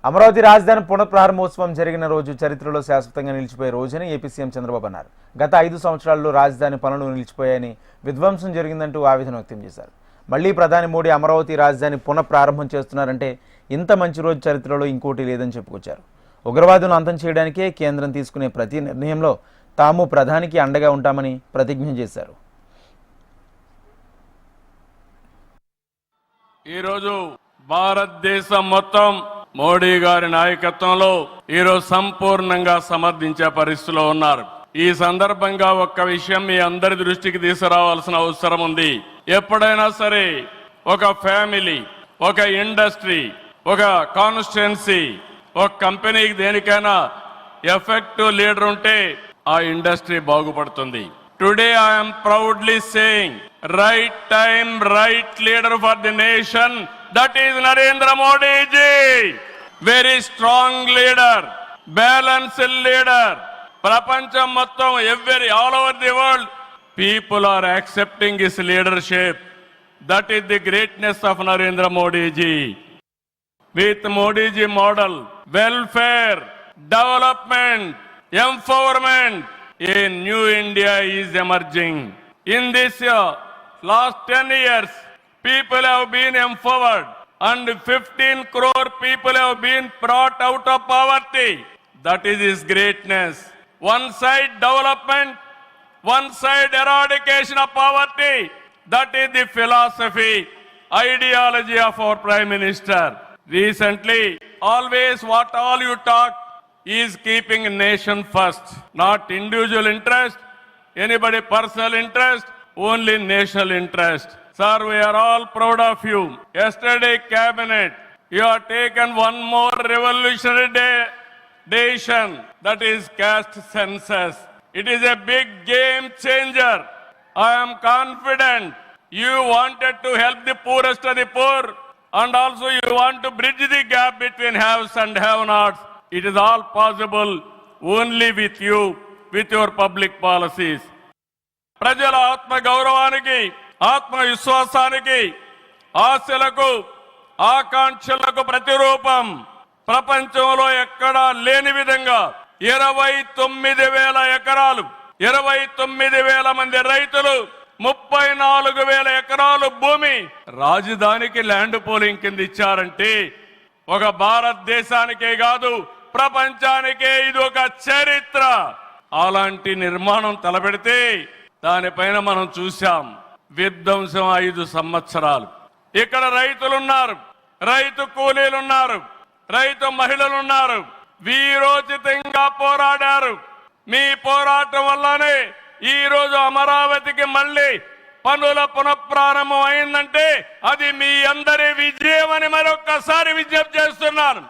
అమరావతి రాజధాని పునఃప్రారంభోత్సవం జరిగిన రోజు చరిత్రలో శాశ్వతంగా నిలిచిపోయే రోజని ఏపీ సీఎం చంద్రబాబు అన్నారు. గత 5 సంవత్సరాల్లో రాజధాని పనులు నిలిచిపోయాయని, విధ్వంసం జరిగిందంటూ ఆవేదన వ్యక్తం చేశారు. మళ్లీ ప్రధాని మోడీ అమరావతి రాజధాని పునఃప్రారంభం చేస్తున్నారంటే ఇంత మంచి రోజు చరిత్రలో ఇంకోటి లేదని చెప్పుకొచ్చారు. ఉగ్రవాదులను అంతం చేయడానికే కేంద్రం తీసుకునే ప్రతి నిర్ణయంలో తాము ప్రధానికి అండగా ఉంటామని ప్రతిజ్ఞ చేశారు. ఈరోజు భారతదేశం మొత్తం మోడీ గారి నాయకత్వంలో ఈరోజు సంపూర్ణంగా సమర్థించే పరిస్థితిలో ఉన్నారు. ఈ సందర్భంగా ఒక్క విషయం మీ అందరి దృష్టికి తీసుకురావాల్సిన అవసరం ఉంది. ఎప్పుడైనా సరే ఒక ఫ్యామిలీ, ఒక ఇండస్ట్రీ, ఒక కాన్స్టిట్యుయెన్సీ, ఒక కంపెనీకి దేనికైనా ఎఫెక్టివ్ లీడర్ ఉంటే ఆ ఇండస్ట్రీ బాగుపడుతుంది. Today I'm proudly saying right time, right leader for the nation. That is Narendra Modi ji. Very strong leader, balanced leader. Prapancham mottam all over the world, people are accepting his leadership. That is the greatness of Narendra Modi ji. With Modi ji model, welfare, development, empowerment, a new India is emerging. In this last 10 years, people have been empowered and 15 crore people have been brought out of poverty. That is his greatness. One side development, one side eradication of poverty. That is the philosophy, ideology of our Prime Minister. Recently, always what all you talk is keeping nation first, not individual interest, anybody personal interest, only national interest. Sir, we are all proud of you. Yesterday cabinet, you have taken one more revolutionary decision, that is caste census. It is a big game changer. I am confident you wanted to help the poorest of the poor, and also you want to bridge the gap between haves and have-nots. It is all possible only with you, with your public policies. ప్రజల ఆత్మ గౌరవానికి, ఆత్మవిశ్వాసానికి, ఆశలకు, ఆకాంక్షలకు ప్రతిరూపం. ప్రపంచంలో ఎక్కడా లేని విధంగా 29,000 ఎకరాలు, 29,000 మంది రైతులు, 34,000 ఎకరాలు భూమి రాజధానికి ల్యాండ్ పోలింగ్ కింద ఇచ్చారంటే ఒక భారతదేశానికే కాదు ప్రపంచానికే ఇది ఒక చరిత్ర. అలాంటి నిర్మాణం తలపెడితే దానిపైన మనం చూశాం విధ్వంసం 5 సంవత్సరాలు. ఇక్కడ రైతులున్నారు, రైతు కూలీలున్నారు, రైతు మహిళలున్నారు, వీరోచితంగా పోరాడారు. మీ పోరాటం వల్లనే ఈ రోజు అమరావతికి మళ్ళీ పనుల పునఃప్రారంభం అయిందంటే అది మీ అందరి విజయం అని మరొక్కసారి విజ్ఞప్తి చేస్తున్నాను.